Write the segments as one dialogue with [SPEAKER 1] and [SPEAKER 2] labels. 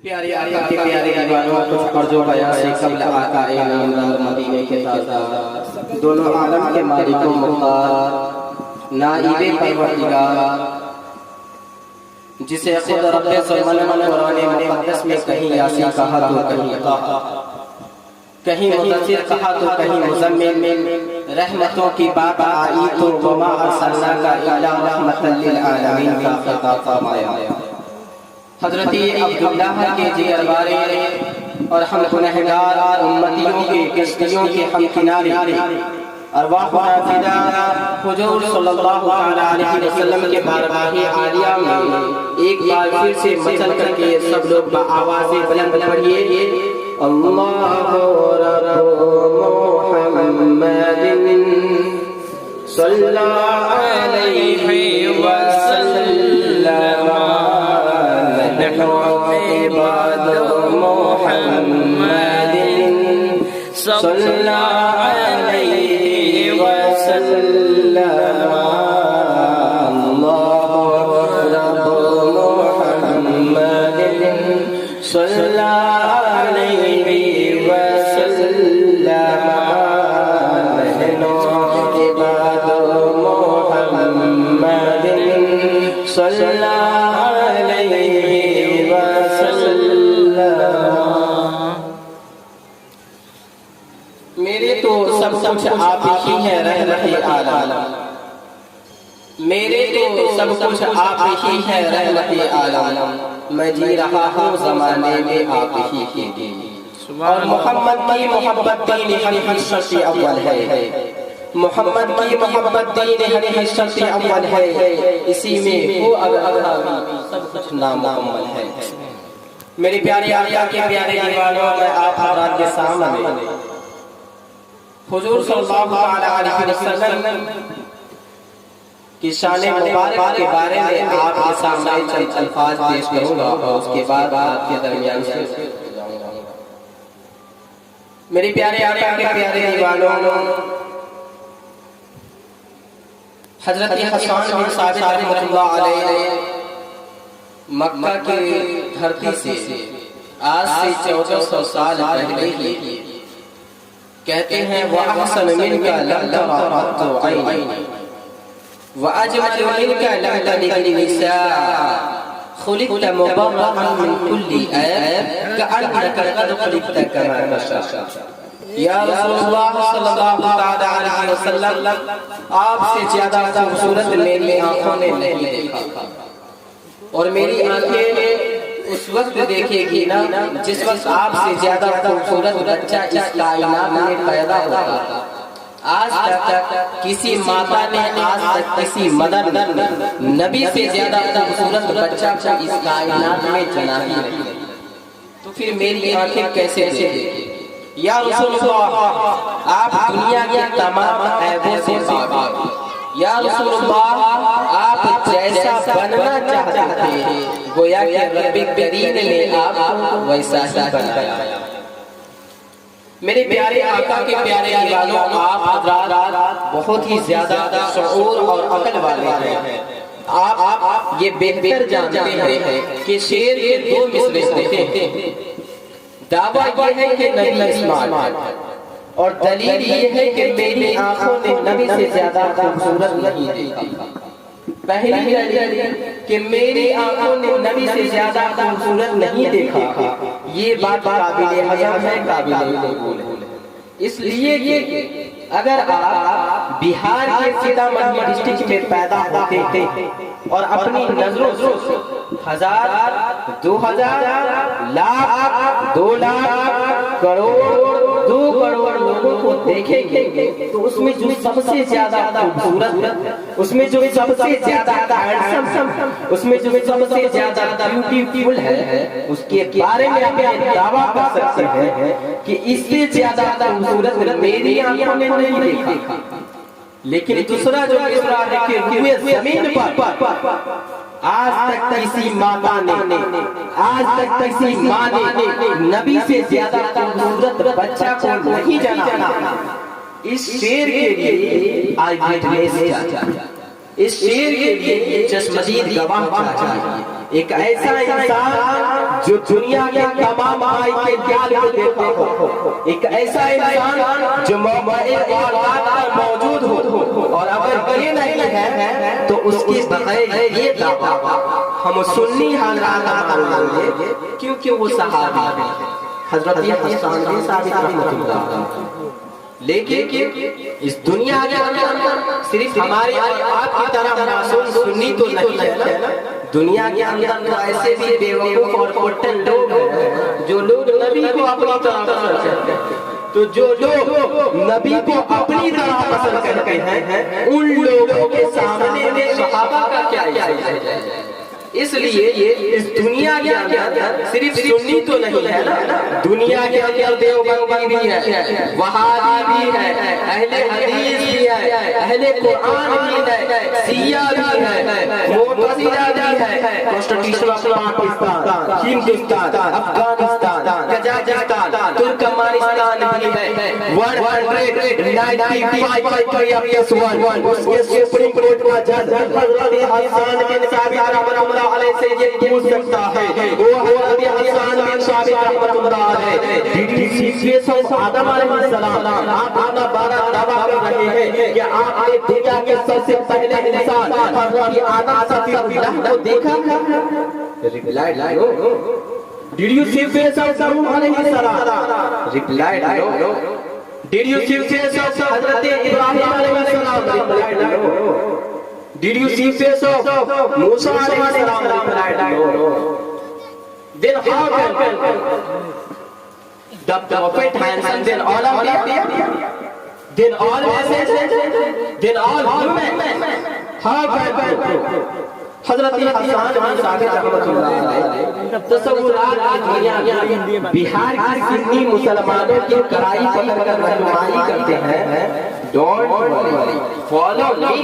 [SPEAKER 1] پیارے آقا کے پیارے دیوانوں کچھ عرض و بیان سے قبل آقا نامدار مدینے کے تاجدار دونوں عالم کے مالک و مختار نائب پروردگار جسے خود رب سلمان قرآن مقدس میں کہیں یاسین کہا تو کہیں طٰہٰ کہیں مدثر کہا تو کہیں مزمل رحمتوں کی بات آئی تو وما ارسلناک الا رحمۃ للعالمین کا خطاب فرمایا۔ حضرت عبداللہ کے جگر بارے اور ہم گنہگار امتیوں کے کشتیوں کے ہم کنارے ارواحنا فدا حضور صلی اللہ علیہ وسلم کے بارگاہ عالیہ میں ایک بار پھر سے مچل کر کے سب لوگ بآواز بلند پڑھیے اللہ رب محمد صلی اللہ علیہ وسلم عباد محمد صلی اللہ علیہ وسلم اللہ رب محمد صلی اللہ علیہ وسلم عباد محمد صلی اللہ علیہ وسلم۔ میرے تو سب کچھ آپ ہی ہیں رحمت عالم، میرے تو سب کچھ آپ ہی ہیں رحمت عالم، میں جی رہا ہوں زمانے میں آپ ہی کے لیے، اور محمد کی محبت دین ہر شرط اول ہے، محمد کی محبت دین ہر شرط اول ہے، اسی میں وہ اگر سب کچھ نامکمل ہے۔ میرے پیارے آقا کے پیارے دیوانوں میں آپ حضرات کے سامنے حضور صلی اللہ علیہ وسلم کی شان مبارک کے بارے میں آپ کے سامنے چند الفاظ پیش کروں گا اور اس کے بعد آپ کے درمیان سے جاؤں گا۔ میرے پیارے آقا کے پیارے دیوانوں، حضرت حسان بن ثابت رحمۃ اللہ علیہ مکہ کی دھرتی سے آج سے 1400 سال پہلے ہی کہتے ہیں وَأَحْسَنُ مِنْكَ لَمْ تَرَ قَطُّ عَيْنٌ وَأَجْمَلُ مِنْكَ لَمْ تَلِدِ النِّسَاءُ خُلِقْتَ مُبَرَّأً مِنْ كُلِّ عَيْبٍ كَأَنَّكَ قَدْ خُلِقْتَ كَمَا تَشَاءُ۔ یا رسول اللہ صلی اللہ علیہ وسلم، آپ سے زیادہ خوبصورت میری آنکھوں نے نہیں دیکھا، اور میری آنکھیں اس وقت دیکھے گی نا جس وقت آپ سے زیادہ خوبصورت بچہ اس کائنات میں پیدا ہوگا۔ آج تک کسی ماتا نے آج تک کسی مدر نبی سے زیادہ خوبصورت بچہ کو اس کائنات میں جنا ہی نہیں، تو پھر میری آنکھیں کیسے دیکھیں؟ یا رسول اللہ، آپ دنیا کے تمام عیبوں سے پاک ہیں۔ یا رسول اللہ، آپ جیسا بننا چاہتے تھے گویا کہ رب کریم نے آپ کو ویسا ہی بنایا۔ میرے پیارے آقا کے پیارے دیوانوں، آپ حضرات بہت ہی زیادہ شعور اور عقل والے ہیں۔ آپ یہ بہتر جانتے ہیں کہ شعر کے دو مصرے ہوتے ہیں، دعویٰ یہ ہے کہ نبی اسماعیل، اور دلیل یہ ہے کہ میری آنکھوں نے نبی سے زیادہ خوبصورت نہیں دیکھا۔ پہلی دلیل کہ میری آنکھوں نے نبی سے زیادہ خوبصورت نہیں دیکھا، یہ بات قابل ہضم ہے، قابل قبول ہے، اس لیے کہ اگر آپ بہار کے سیتامڑھی ڈسٹرکٹ میں پیدا ہوتے تھے اور اپنی نظروں سے 1000 2000 لاکھ 2 لاکھ کروڑ 2 کروڑ لوگوں کو دیکھیں گے تو اس میں جو سب سے زیادہ خوبصورت، اس میں جو سب سے زیادہ ہینڈسم، اس میں جو سب سے زیادہ بیوٹیفل ہے، اس کے بارے میں آپ دعویٰ کر سکتے ہیں کہ اس سے زیادہ خوبصورت میری آنکھوں نے نہیں دیکھا۔ لیکن دوسرا جو مصرع ہے کہ روئے زمین پر آج تک کسی ماں نے نبی سے زیادہ خوبصورت بچہ کو نہیں جانا۔ اس شعر کے لیے آئی وٹنس چاہیے، اس شعر کے لیے چشمدید گواہ چاہیے۔ ایک ایسا انسان جو دنیا کے تمام بھائی کے جال کو دیکھا ہو، ایک ایسا انسان جو موقع واردات پر موجود ہو، اور اگر یہ نہیں ہے تو اس کی بغیر یہ دعویٰ ہم سنی حضرات مان لیں گے کیونکہ وہ صحابی ہیں حضرت حسان بن ثابت رحمۃ اللہ علیہ۔ لیکن اس دنیا کے اندر صرف ہمارے آپ کی طرح معصوم سنی تو نہیں ہے نا، دنیا کے اندر ایسے بھی بیوقوف اور کوٹن لوگ ہیں جو لوگ نبی کو اپنی طرح پسند کرتے ہیں، تو جو لوگ نبی کو اپنی طرح پسند کرتے ہیں ان لوگوں کے سامنے میں صحابہ کا کیا ہے؟ اس لیے اس دنیا کے اندر صرف سنی تو نہیں ہے نا، دنیا کے اندر دیوبندی بھی ہے، وہابی بھی ہے، اہل حدیث بھی ہے، اہل قرآن بھی ہے، شیعہ بھی ہے، معتزلہ بھی ہے، constitution of Pakistan, Hindustan, Afghanistan, Kazakhstan, Turkmenistan بھی ہے، 195+1 اس کے سپریم کورٹ کا جج حضرت حسان بن ثابت رحمۃ اللہ علیہ سے یہ پوچھ سکتا ہے، وہ حضرت حسان بن ثابت رحمۃ اللہ علیہ آدم علیہ السلام، آپ اپنا بارہ دعویٰ کر رہے ہیں کہ آپ نے دنیا کے سب سے پہلے انسان حضرت آدم صفی اللہ کو دیکھا تھا؟ Replied no. Did you see face of Adam علیہ السلام؟ Replied no. Did you see face of حضرت ابراہیم علیہ السلام؟ Replied no. Did you see face of موسیٰ علیہ السلام؟ Replied no. Then how can the prophet handsome then all of them? Then all messages? Then all human? How can حضرت حسان بن ثابت رحمۃ اللہ علیہ تصورات کی دنیا میں بہار کی سنی مسلمانوں کی کڑائی پکڑ کر رہنمائی کرتے ہیں، don't worry follow me,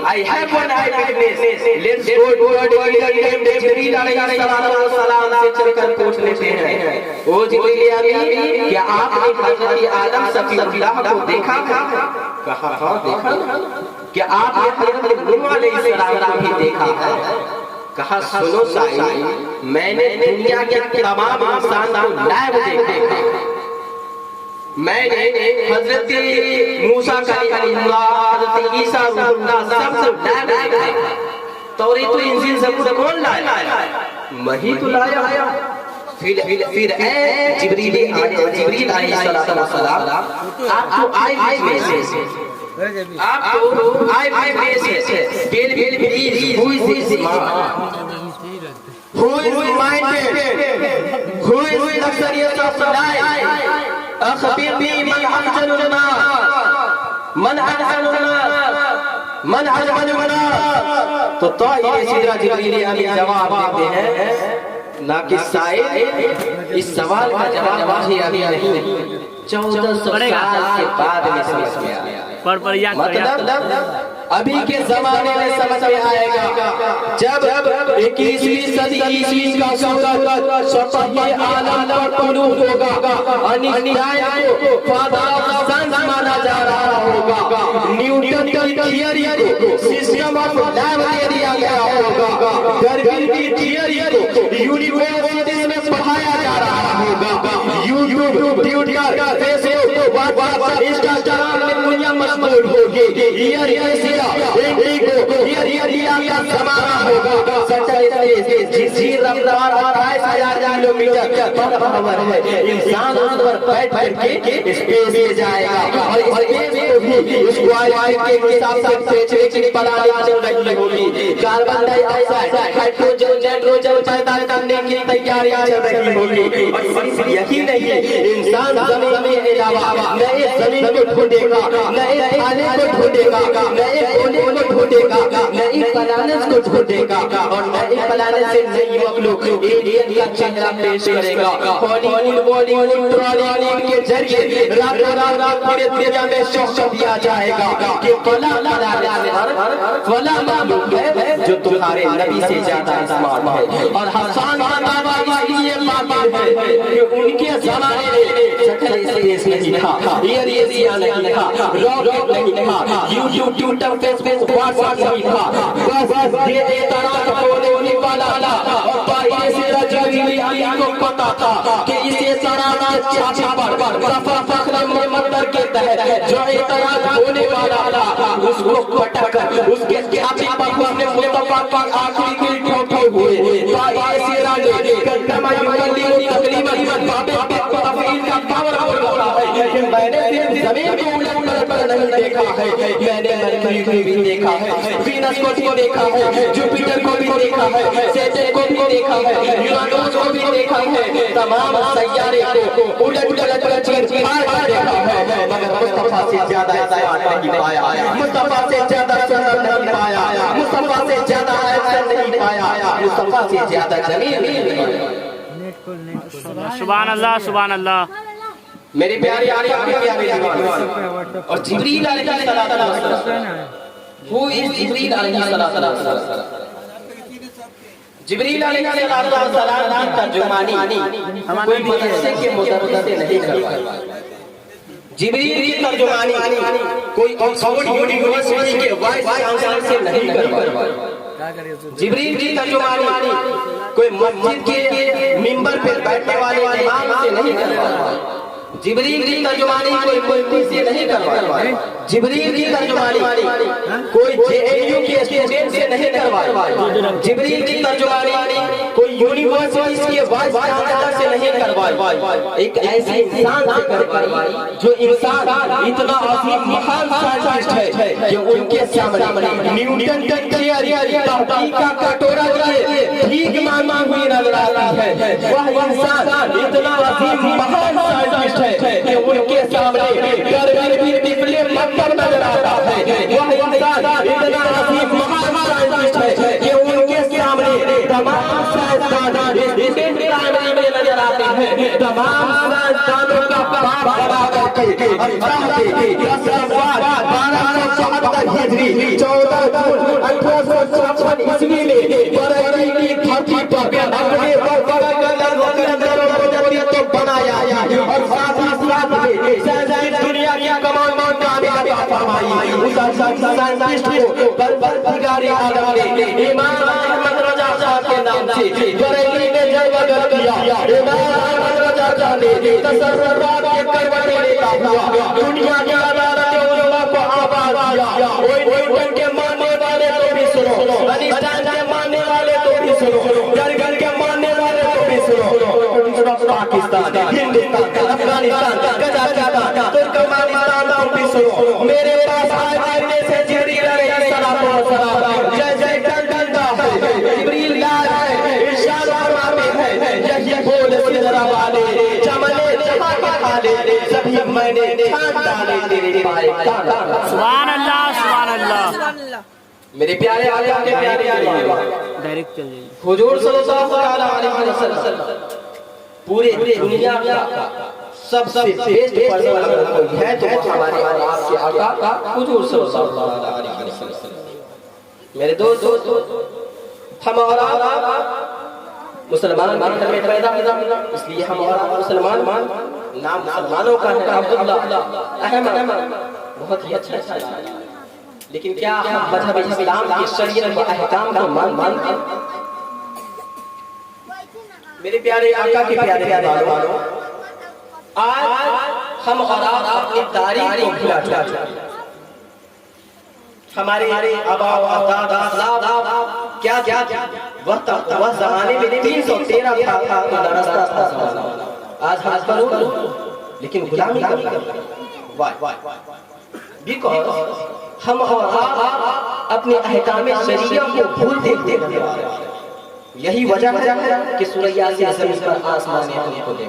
[SPEAKER 1] I have one eye witness, let's go to جبریل علیہ السلام سے چل کر پوچھ لیتے ہیں، او جبریل امین کیا آپ نے حضرت آدم صفی اللہ کو دیکھا تھا؟ کہا ہاں دیکھا۔ کہ آپ نے حضرت نوح علیہ السلام کو بھی دیکھا ہے؟ کہا سنو سائی، میں نے دنیا کے تمام انسان کو لائیو دیکھا ہے، میں نے حضرت موسیٰ کلیم اللہ، حضرت عیسیٰ روح اللہ سب سے لائیو دیکھا۔ توریت و انجیل زبور کون لایا؟ میں ہی تو لایا۔ پھر اے جبریل علیہ السلام، آپ تو آئی وٹنس، آپ تو eye witness, tell me please who is this man? Who is minded? Who is the serious of life? أخبرني من أحسن الناس؟ من أحسن الناس؟ من أجمل الناس؟ تو طاہر سدرہ جبریل امین جواب دیتے ہیں نہ کہ سائل اس سوال کا جواب مجھے ابھی نہیں، 1400 سال کے بعد میں سمجھ میں آیا۔ مطلب ابھی کے زمانے میں سمجھ میں آئے گا جب 21ویں صدی عیسوی کا سورج سطح عالم پر طلوع ہوگا، انیشٹائن کو فادر آف سائنس مانا جا رہا ہوگا، نیوٹن کی تھیوری کو سسٹم آف لائف دے دیا گیا ہوگا، ڈاروین کی تھیوری کو یونیورسٹیز میں پڑھایا جا رہا ہوگا، یوٹیوب، ٹویٹر، فیس بک، واٹس ایپ، انسٹاگرام میں دنیا مشغول ہوگی، یہ ایشیا انڈیگو یہ کا زمانہ ہوگا، سیٹلائٹ جس رفتار 28,000 کلومیٹر پر آور ہے، انسان اس پر بیٹھ کے اسپیس میں جائے گا، اور اسپیس کو بھی اس وائی فائی کے حساب سے پیچھے پڑھائی چل رہی ہوگی، کاربن ڈائی آکسائڈ، ہائیڈروجن، نائٹروجن پیدا کرنے کی تیاریاں چل رہی ہوگی، اور صرف یہی نہیں، انسان زمین میں علاوہ نئے زمین کو ڈھونڈے گا، نئے کھانے کو ڈھونڈے گا، نئے کھانے کو ڈھونڈے گا، نئی پلانٹس کو ڈھونڈے گا، اور نئی پلانٹ سے نئی مخلوق ایلین کا چہرہ پیش کرے گا۔ ہالی ووڈ، ٹرالی کے ذریعے رات پورے دنیا میں شوق دیا جائے گا کہ فلاں فلاں مخلوق ہے جو تمہارے نبی سے زیادہ اسمارٹ ہے، اور حسان کا دعویٰ اس لیے قابل ہے کہ ان کے زمانے میں شکل اسپیس نہیں تھا، ایئر نہیں تھا، راکٹ نہیں تھا، یوٹیوب، ٹویٹر، فیس بک، واٹس ایپ نہیں تھا، بس یہ اعتراض ہونے والا تھا اور باہر سے جبریل امین کو پتا تھا کہ اسے سرانا چاچا پر رفع فخر مقدر کے تحت جو اعتراض ہونے والا تھا اس کو پٹک کر اس کے چاچے پر اس نے مصطفیٰ کی آخری دل ٹھوکے ہوئے باہر سے رانے قدمہ یکلم تکلیما باب تفعیل کا پاور ہوتا ہے لیکن میں نے زمین کو الٹ کر نہیں دیکھا ہے میں نے مرکری کو بھی دیکھا ہے وینس کو بھی دیکھا ہے جوپیٹر کو بھی دیکھا ہے سیٹرن کو بھی دیکھا ہے یورانوس کو بھی دیکھا ہے تمام سیارے کو الٹ کر چیر پھاڑ دیکھا ہے مگر مصطفیٰ سے زیادہ اسمارٹ نہیں پایا مصطفیٰ سے زیادہ سندر نہیں پایا مصطفیٰ سے زیادہ احسن نہیں پایا مصطفیٰ سے زیادہ جمیل نہیں پایا
[SPEAKER 2] سبحان اللہ سبحان اللہ
[SPEAKER 1] میرے پیارے آقا کے پیارے دیوان اور جبریل علیہ السلام who is جبریل علیہ السلام جبریل علیہ السلام کی ترجمانی کوئی مدرسے کے مدرس سے نہیں کروائی جبریل کی ترجمانی کوئی آکسفورڈ یونیورسٹی کے وائس چانسلر سے نہیں کروائی جبریل کی ترجمانی کوئی مسجد کے ممبر پہ بیٹھنے والے امام سے نہیں کروائی جبریل کی ترجمانی کوئی مفتی سے نہیں کروائی جبریل کی ترجمانی کوئی جے این یو کے اسٹوڈنٹ سے نہیں کروائی جبریل کی ترجمانی کوئی یونیورسٹیز کے وائس چانسلر سے نہیں کروائی ایک ایسے انسان سے کروائی جو انسان اتنا عظیم مہان سائنٹسٹ ہے کہ ان کے سامنے نیوٹن کا چیئر تحقیق کا کٹورا لیے ٹھیک مانگی ہوئی نظر آتی ہے وہ انسان اتنا عظیم مہان سائنٹسٹ ہے کہ ان کے سامنے گرمی بھی ٹپلے مکتب نظر آتا ہے وہ انسان اتنا عظیم مہان سائنٹسٹ ہے کہ ان کے سامنے تمام سائنسدان اس ٹائم میں نظر آتے ہیں تمام سائنسدانوں کا باپ بنا کر کے اللہ کے 10 افوار 1277 ہجری 14 جون 1856 عیسوی میں بریلی کی دھرتی پر اپنے کو بنایا اور ساتھ ہی ساتھ دنیا کی تمام کامیابی عطا فرمائی اس سائنٹسٹ کو پروردگار عالم نے امام احمد رضا صاحب کے نام سے بریلی میں جلوہ گر کیا امام احمد رضا صاحب نے تصرفات کے کروٹیں لیتا ہوا دنیا کی عدالت علماء کو آباد کیا نیوٹن کے ماننے والے تو بھی سنو انیسٹائن کے ماننے والے تو بھی سنو گرگر کے ماننے والے تو بھی سنو پاکستان ہندوستان افغانستان قزاقستان ترکمانستان تو بھی سنو میرے پاس آنے سے جبریل علیہ السلام جیسے ڈنڈا ہے جبریل لایا ہے ارشاد فرماتے ہیں یہی بول سدرا والے چمنے جہاں کے کھالے سبھی میں نے چھان ڈالے تیرے پائے
[SPEAKER 2] سبحان اللہ سبحان اللہ
[SPEAKER 1] میرے پیارے آقا کے پیارے
[SPEAKER 2] ڈائریکٹ چل جائیے
[SPEAKER 1] حضور صلی اللہ علیہ وسلم پورے دنیا کا سب سے بیسٹ پرسن اگر کوئی ہے تو وہ ہمارے آپ کے آقا حضور صلی اللہ علیہ وسلم میرے دوست ہم اور آپ مسلمان گھر میں پیدا اس لیے ہم اور آپ مسلمان نام مسلمانوں کا ہے عبداللہ احمد بہت ہی اچھا ہے لیکن کیا ہم مذہب اسلام کی شریعت و احکام کو مانتے ہیں میرے پیارے آقا کے پیارے والوں آج ہم اور آپ اپنی تاریخ کو بھلا چکے ہیں ہمارے آبا و اجداد اسلاف کیا وہ زمانے میں 313 تھا تو درستہ تھا زمانہ آج ہم کرو لیکن غلامی کرو بیکاز ہم اور آپ اپنے احکام شریعہ کو بھول دیتے ہیں یہی وجہ ہے کہ سورہ یاسین زمین پر آسمان ہم کو دے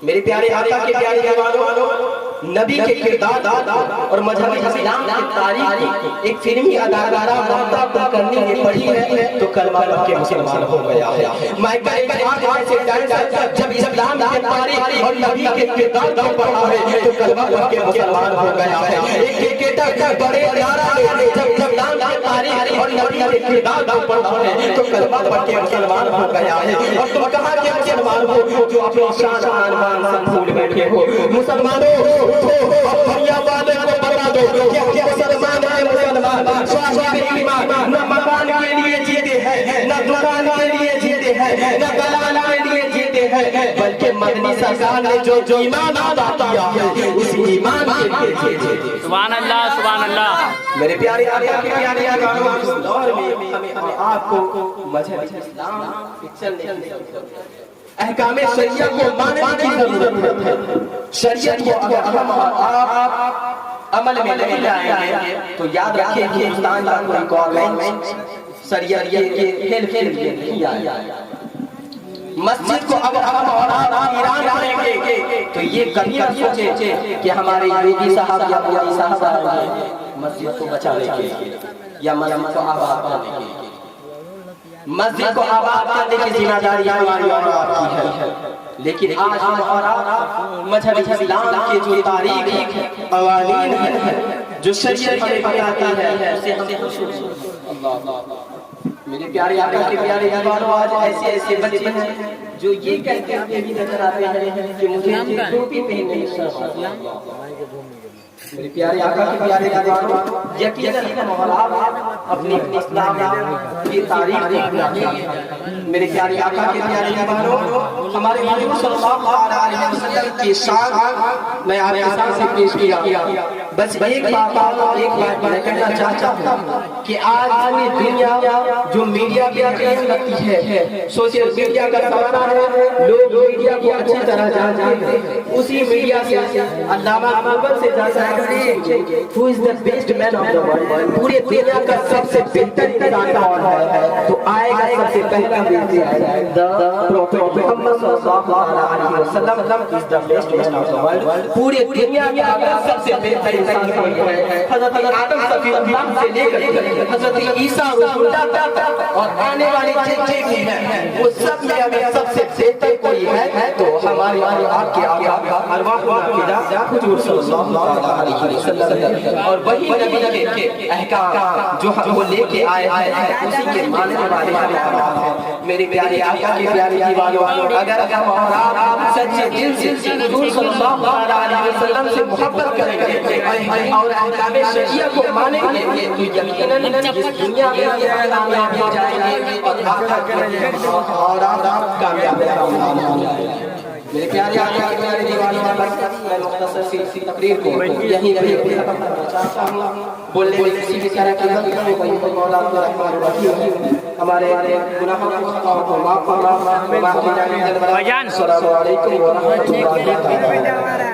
[SPEAKER 1] میرے پیارے آقا کے پیارے جوانوں نبی کے کردار اور مذہب اسلام کی تاریخ ایک فلمی اداکارہ ممتا کلکرنی نے پڑھی ہے تو کلمہ پڑھ کے مسلمان ہو گیا ہے مائیکل جب اسلام کی تاریخ اور نبی کے کردار کو پڑھا ہے تو کلمہ پڑھ کے مسلمان ہو گیا ہے ایک کرکٹر بڑے پیارا جب اسلام کی تاریخ اور نبی کے کردار کو پڑھا ہے تو کلمہ پڑھ کے مسلمان ہو گیا ہے اور تم کہاں کے مسلمان ہو جو اپنی شان آن سے بھول بیٹھے ہو مسلمانوں دنیا والے کو بتا دو کہ مسلمان ہے مسلمان صاحب ایمان نہ مکان کے لیے جیتے ہیں نہ دکان بلکہ مدنی سرکار نے جو ایمان عطا کیا ہے اس ایمان کے لیے
[SPEAKER 2] سبحان اللہ سبحان اللہ.
[SPEAKER 1] میرے پیارے آقا کے پیارے گانوں اس دور میں ہمیں آپ کو مذہب اسلام چلنے کی ضرورت ہے. احکام شریعت کو ماننے کی ضرورت ہے. شریعت کو اگر ہم آپ عمل میں نہیں لائیں گے تو یاد رکھیں کہ ہندوستان کا کوئی گورنمنٹ شریعت کے کھیل نہیں آئے گا. مسجد کو اب ہم اور آپ ایران کریں گے تو یہ کبھی نہ سوچیں کہ ہمارے یوگی صاحب یا مودی صاحب آئیں گے مسجد کو بچانے کے لیے یا مسجد کو آباد کرنے کے لیے. مسجد کو آباد کرنے کی ذمہ داری ہماری اور آپ کی ہے. لیکن آج ہم اور آپ مذہب اسلام کے جو تاریخ قوانین ہیں جو شریعت ہمیں بتاتی ہے اسے ہم اللہ. میرے پیارے آقا کے پیارے دیوانوں آج ایسے بچے ہیں جو یہ کہتے ہوئے بھی نظر آتے ہیں کہ مجھے ٹوپی پہننے کی. میرے پیارے آقا کے پیارے دیوانوں یقیناً ہم اور آپ اپنی اسلام کی تاریخ دیکھنا چاہیے. میرے پیارے آقا کے پیارے دیوانوں ہمارے محبوب صلی اللہ علیہ وسلم کی شان میں آپ کے سامنے پیش کیا. بس ایک بات میں کہنا چاہتا ہوں کہ آج پوری دنیا جو میڈیا پہ عزیز رکھتی ہے سوشل میڈیا کا زمانہ ہے. لوگ میڈیا کو اچھی طرح جانتے ہیں. اسی میڈیا سے علامہ اقبال سے جانتا ہے who is the best man of the world. پورے دنیا کا سب سے بہتر انسان کون ہے تو آئے گا سب سے پہلا بیٹے آئے the prophet محمد صلی اللہ علیہ وسلم is the best man of the world. پورے دنیا کا سب سے بہتر انسان کون ہے. حضرت آدم صفی اللہ سے لے کر حضرت عیسیٰ روح اللہ تک اور آنے والے جتنے بھی ہیں وہ سب میں اگر سب سے بہتر کوئی ہے تو ہمارے آپ کے آقا ارواح الفدا حضور صلی اللہ علیہ وسلم. اور وہی نبی کے احکام جو ہم وہ لے کے آئے ہیں اسی کے ماننے والے ہیں. میرے پیارے آقا کے پیارے دیوانوں اگر ہم اور آپ سچے دل سے حضور صلی اللہ علیہ وسلم سے محبت کریں گے اور احکام شریعت کو مانیں گے تو یقیناً اس دنیا میں کامیاب ہو جائیں گے اور آخرت میں اور آپ کامیاب ہو جائیں گے. میرے پیارے آقا کے پیارے دیوانوں میں مختصر سی تقریر کو یہیں ختم کرنا چاہتا ہوں. بولنے میں کسی بھی طرح کی غلطی کوئی مولا الرحمن الرحیم ہمارے گناہوں کو خطاؤں کو معاف فرما. السلام علیکم ورحمۃ اللہ وبرکاتہ.